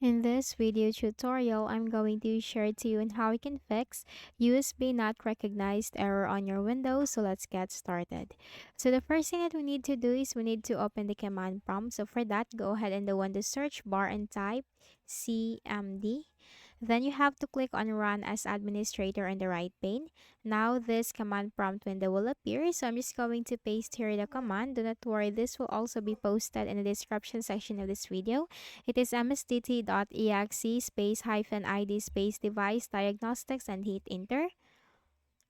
In this video tutorial, I'm going to share to you on how you can fix USB not recognized error on your Windows. So let's get started. So the first thing that we need to do is we need to open the command prompt. So for that, go ahead and go on the search bar and type CMD. Then you have to click on Run as Administrator in the right pane. Now this command prompt window will appear. So I'm just going to paste here the command. Do not worry, this will also be posted in the description section of this video. It is msdt.exe space hyphen id space device diagnostics and hit enter.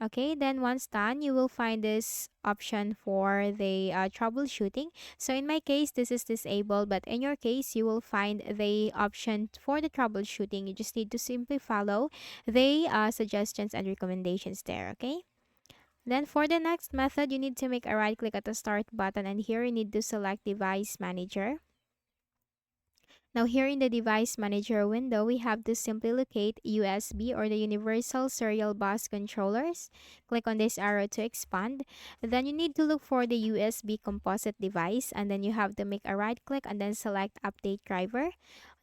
Okay, then once done, you will find this option for the troubleshooting. So in my case, this is disabled, but in your case, you will find the option for the troubleshooting. You just need to simply follow the suggestions and recommendations there, okay? Then for the next method, you need to make a right click at the start button, and here you need to select device manager. Now here in the device manager window, we have to simply locate USB or the universal serial bus controllers. Click on this arrow to expand. Then you need to look for the USB composite device, and then you have to make a right click and then select update driver.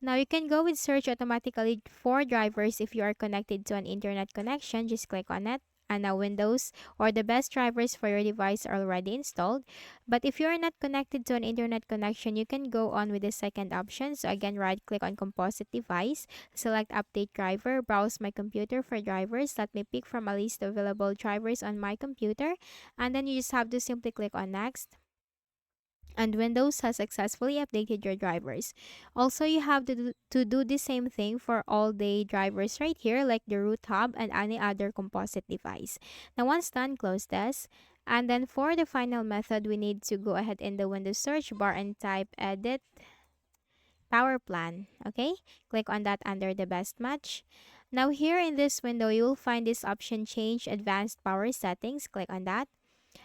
Now you can go with search automatically for drivers if you are connected to an internet connection. Just click on it. And now Windows or the best drivers for your device are already installed. But if you are not connected to an internet connection, you can go on with the second option. So again, right click on composite device, select update driver, browse my computer for drivers. Let me pick from a list of available drivers on my computer. And then you just have to simply click on next, and Windows has successfully updated your drivers. Also, you have to do the same thing for all the drivers right here, like the root hub and any other composite device. Now, once done, close this. And then for the final method, we need to go ahead in the Windows search bar and type edit power plan. Okay, click on that under the best match. Now, here in this window, you will find this option change advanced power settings. Click on that.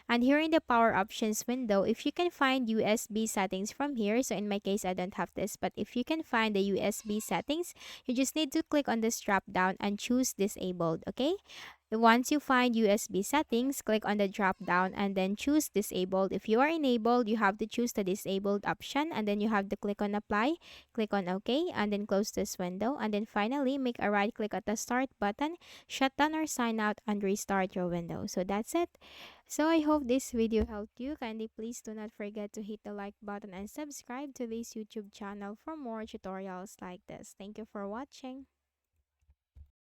And here in the power options window, if you can find USB settings from here, so in my case, I don't have this, but if you can find the USB settings, you just need to click on this drop down and choose disabled, okay? Once you find USB settings, click on the drop down and then choose disabled. If you are enabled, you have to choose the disabled option, and then you have to click on apply, click on OK, and then close this window. And then finally, make a right click at the start button, shut down or sign out, and restart your window. So that's it. So I hope this video helped you. Kindly please do not forget to hit the like button and subscribe to this YouTube channel for more tutorials like this. Thank you for watching.